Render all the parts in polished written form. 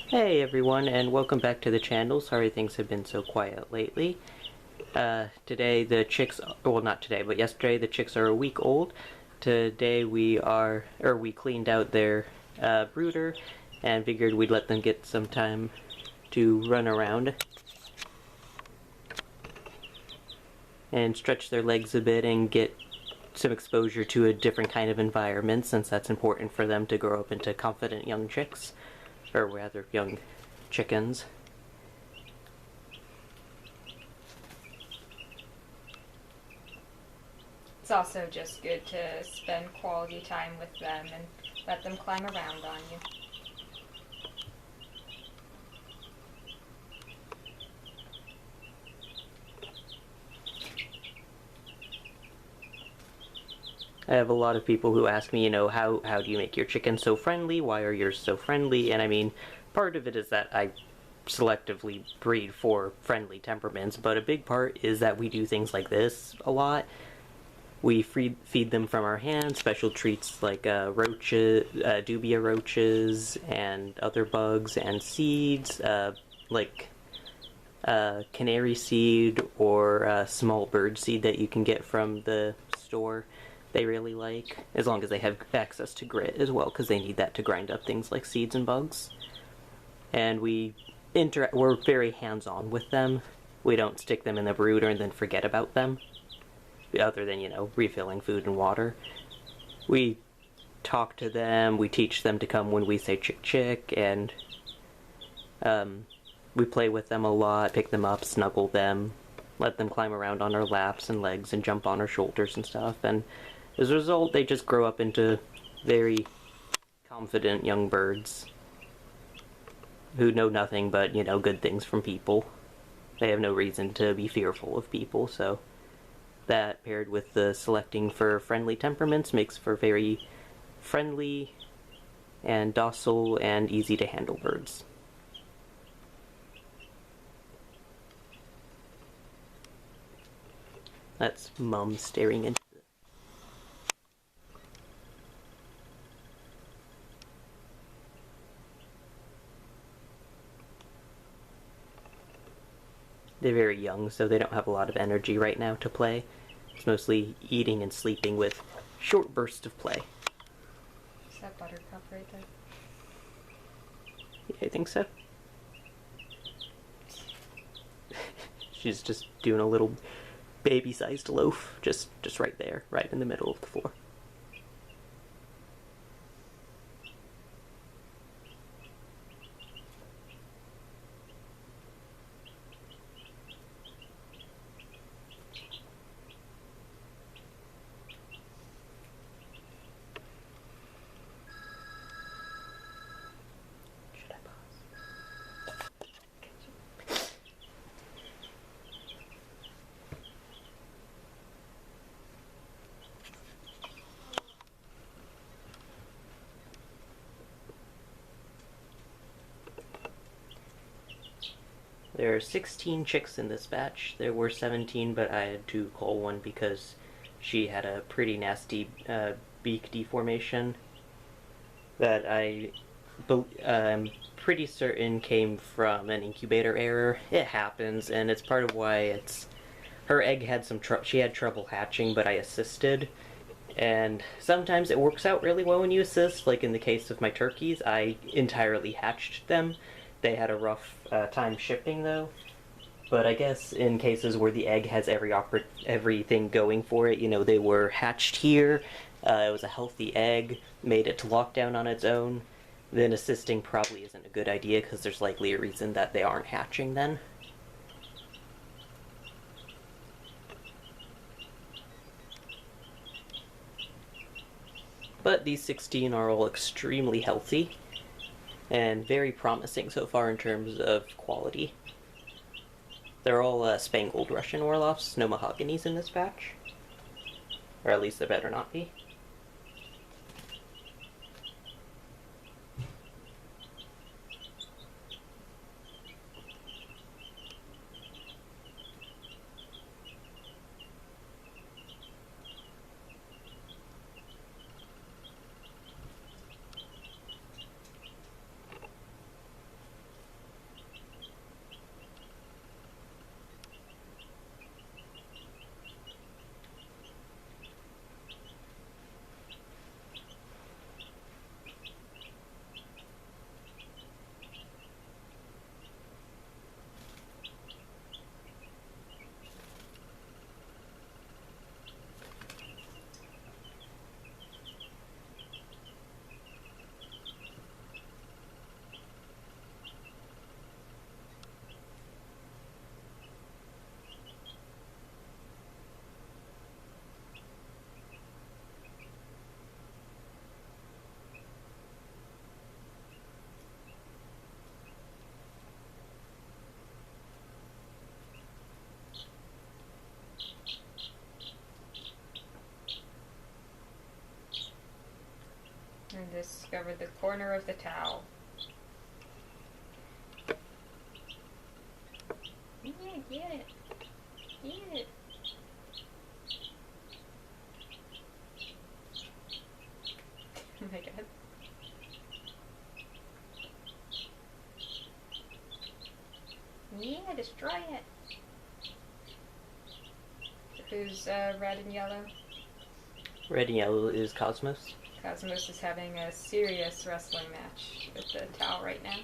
Hey everyone, and welcome back to the channel. Sorry things have been so quiet lately. Today the chicks, well not today, but yesterday the chicks are a week old. Today we cleaned out their brooder and figured we'd let them get some time to run around and stretch their legs a bit and get some exposure to a different kind of environment, since that's important for them to grow up into confident young chicks, or rather young chickens. It's also just good to spend quality time with them and let them climb around on you. I have a lot of people who ask me, how do you make your chickens so friendly? Why are yours so friendly? And I mean, part of it is that I selectively breed for friendly temperaments, but a big part is that we do things like this a lot. We feed them from our hands, special treats like roaches, dubia roaches, and other bugs and seeds, like canary seed or small bird seed that you can get from the store. They really like, as long as they have access to grit as well, because they need that to grind up things like seeds and bugs. And we're very hands-on with them. We don't stick them in the brooder and then forget about them, other than, refilling food and water. We talk to them, we teach them to come when we say chick chick, and we play with them a lot, pick them up, snuggle them, let them climb around on our laps and legs and jump on our shoulders and stuff, and as a result they just grow up into very confident young birds who know nothing but, good things from people. They have no reason to be fearful of people, so that, paired with the selecting for friendly temperaments, makes for very friendly and docile and easy to handle birds. That's Mum staring into the... They're very young, so they don't have a lot of energy right now to play. It's mostly eating and sleeping with short bursts of play. Is that Buttercup right there? Yeah, I think so. She's just doing a little baby-sized loaf, just right there, right in the middle of the floor. Should I pause? There are 16 chicks in this batch. There were 17, but I had to call one because she had a pretty nasty beak deformation that I'm pretty certain came from an incubator error. It happens, and it's part of why her egg had she had trouble hatching, but I assisted. And sometimes it works out really well when you assist, like in the case of my turkeys. I entirely hatched them. They had a rough time shipping, though. But I guess in cases where the egg has everything going for it, they were hatched here, it was a healthy egg, made it to lockdown on its own, then assisting probably isn't a good idea, because there's likely a reason that they aren't hatching then. But these 16 are all extremely healthy and very promising so far in terms of quality. They're all Spangled Russian Orloffs, no mahoganies in this batch. Or at least there better not be. discover the corner of the towel. Yeah, get it. Get it. Oh my god. Yeah, destroy it. Who's red and yellow? Red and yellow is Cosmos. Cosmos is having a serious wrestling match with the towel right now.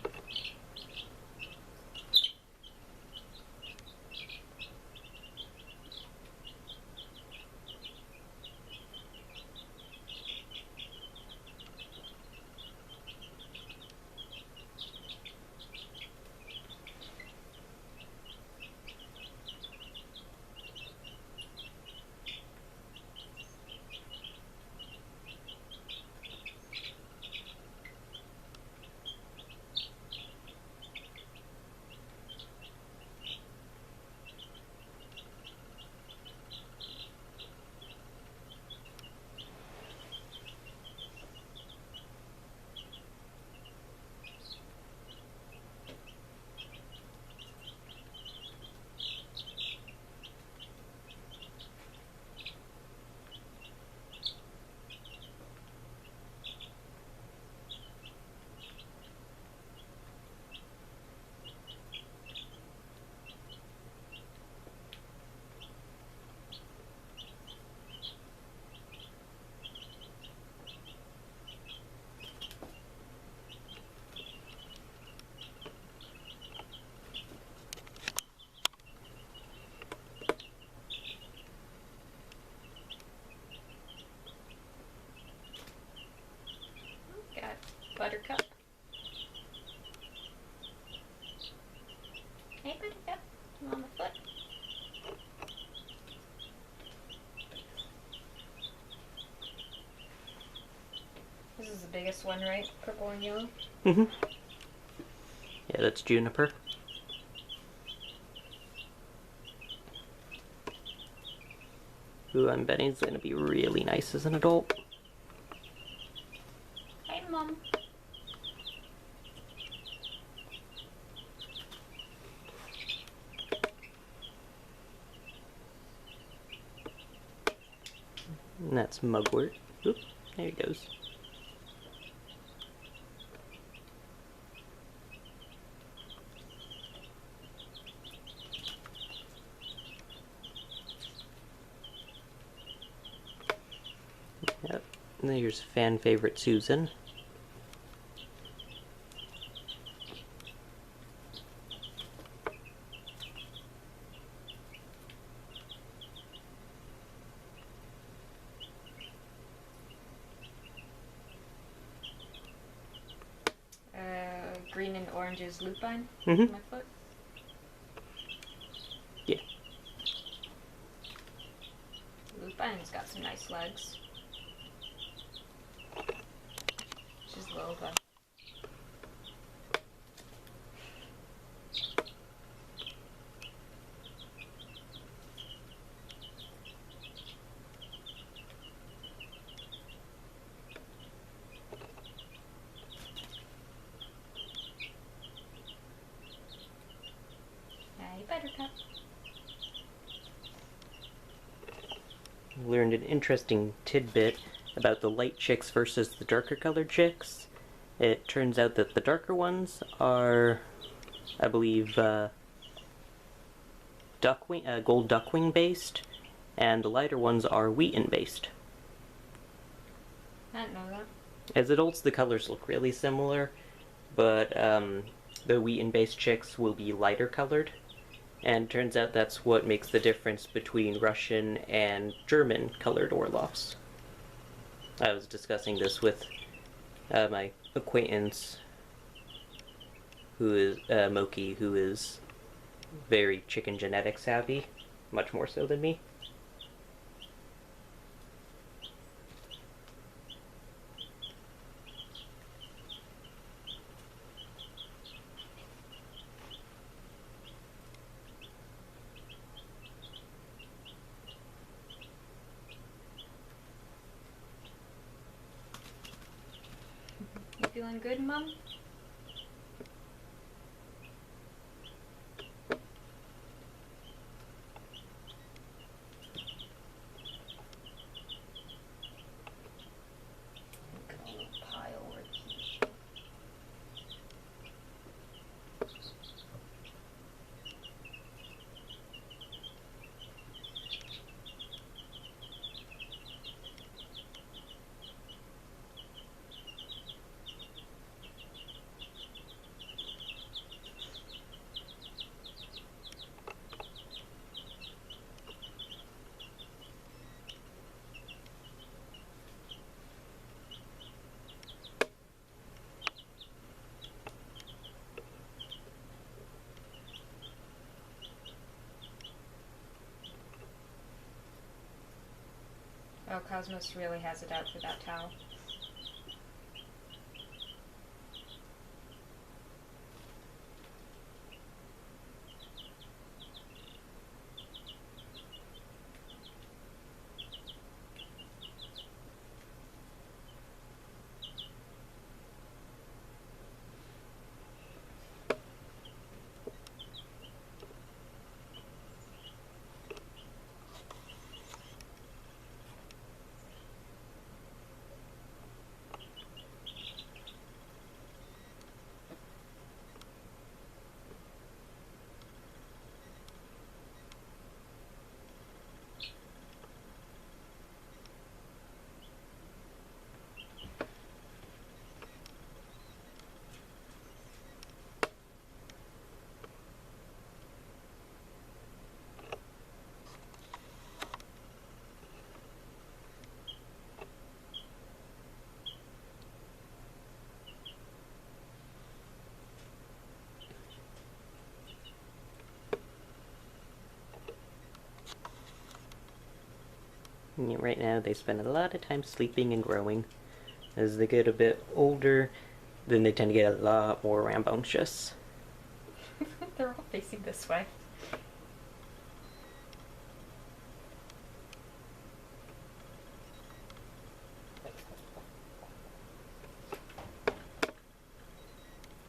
Got Buttercup. Hey, Buttercup. I'm on my foot. This is the biggest one, right? Purple and yellow? Mm-hmm. Yeah, that's Juniper. Who I'm betting is going to be really nice as an adult. Hey, Mom. And that's Mugwort. Oop, there he goes. Yep. And there's fan favorite Susan. Green and orange is lupine. Mm-hmm. My foot. Yeah. Lupine's got some nice legs. She's little, but hey, Buttercup. Learned an interesting tidbit about the light chicks versus the darker colored chicks. It turns out that the darker ones are, I believe, gold duckwing based, and the lighter ones are wheaten based. I didn't know that. As adults, the colors look really similar, but the wheaten based chicks will be lighter colored. And turns out that's what makes the difference between Russian and German colored Orloffs. I was discussing this with my acquaintance, who is Moki, who is very chicken genetic savvy, much more so than me. feeling good, Mum? Got a little pile right here. Oh, Cosmos really has it out for that towel. Yeah, right now, they spend a lot of time sleeping and growing. As they get a bit older, then they tend to get a lot more rambunctious. They're all facing this way.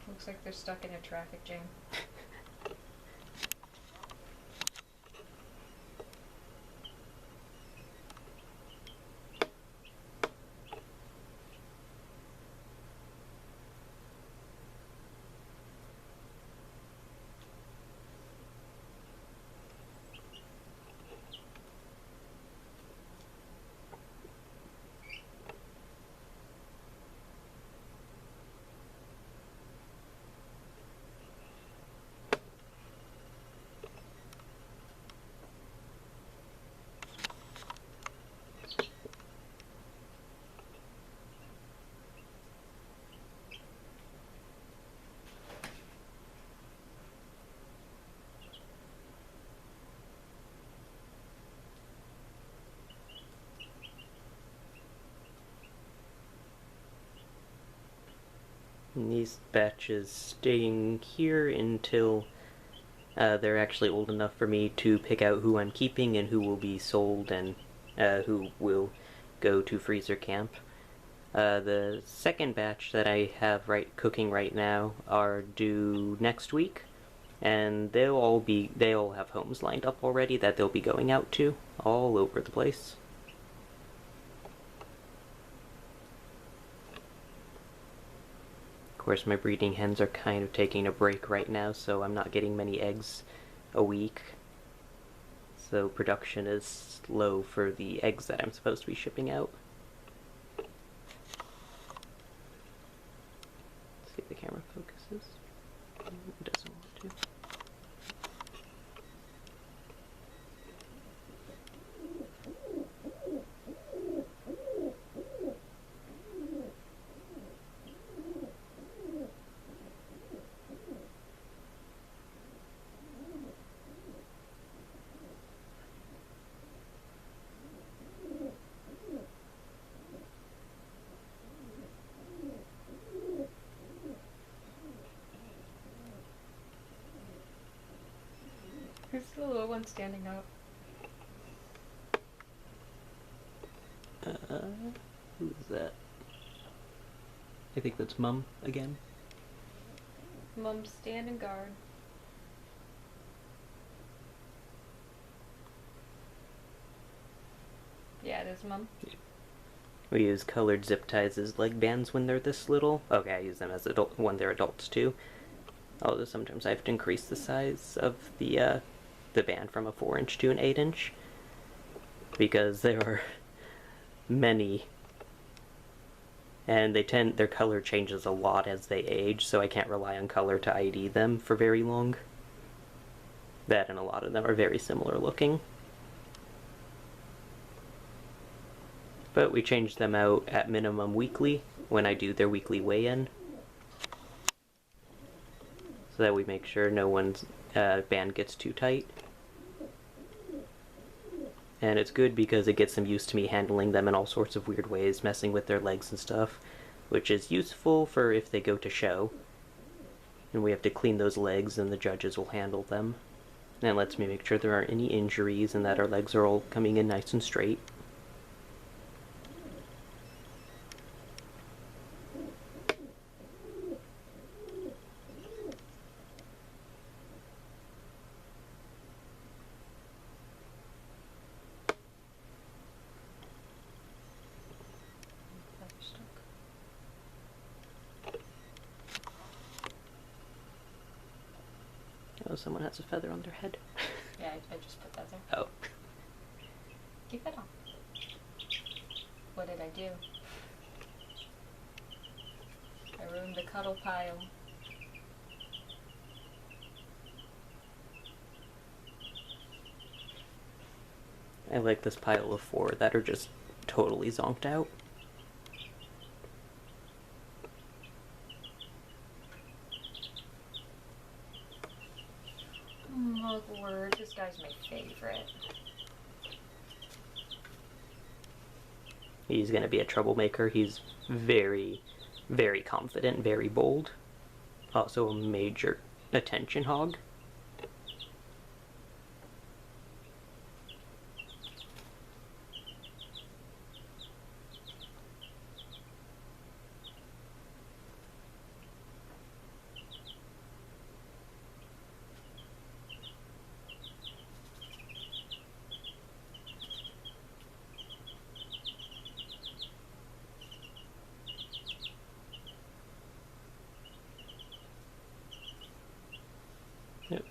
Looks like they're stuck in a traffic jam. And these batches staying here until they're actually old enough for me to pick out who I'm keeping and who will be sold and who will go to freezer camp. The second batch that I have cooking right now are due next week, and they'll all have homes lined up already that they'll be going out to all over the place. Of course, my breeding hens are kind of taking a break right now, so I'm not getting many eggs a week. So production is low for the eggs that I'm supposed to be shipping out. See if the camera focuses. It doesn't want to. Who's the little one standing up? Who's that? I think that's Mum again. Mum, stand and guard. Yeah, it is Mum. We use colored zip ties as leg bands when they're this little. Okay, I use them as when they're adults too. Although sometimes I have to increase the size of the band from a 4-inch to an 8-inch because there are many, and their color changes a lot as they age, so I can't rely on color to ID them for very long. That and a lot of them are very similar looking. But we change them out at minimum weekly when I do their weekly weigh-in, so that we make sure no one's band gets too tight. And it's good because it gets them used to me handling them in all sorts of weird ways, messing with their legs and stuff, which is useful for if they go to show. And we have to clean those legs and the judges will handle them. And it lets me make sure there aren't any injuries and that our legs are all coming in nice and straight. Oh, someone has a feather on their head. Yeah, I just put that there. Oh. Keep it on. What did I do? I ruined the cuddle pile. I like this pile of 4 that are just totally zonked out. Oh, word. This guy's my favorite. He's gonna be a troublemaker. He's very, very confident, very bold. Also a major attention hog.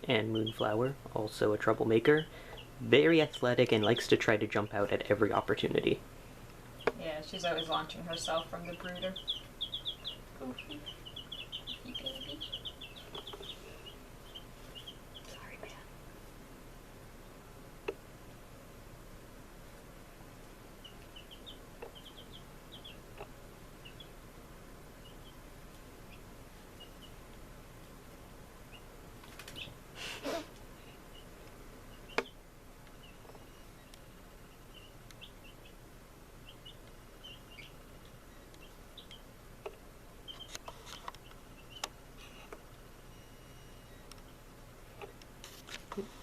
And Moonflower, also a troublemaker. Very athletic and likes to try to jump out at every opportunity. Yeah, she's always launching herself from the brooder. Goofy. Goofy baby. Sorry, man.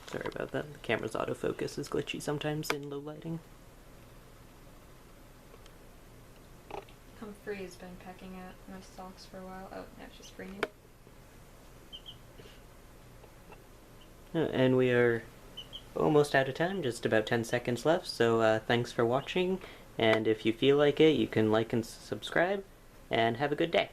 Sorry about that. The camera's autofocus is glitchy sometimes in low lighting. Humphrey has been pecking at my socks for a while. Oh, now she's screaming. And we are almost out of time, just about 10 seconds left, so thanks for watching, and if you feel like it, you can like and subscribe, and have a good day.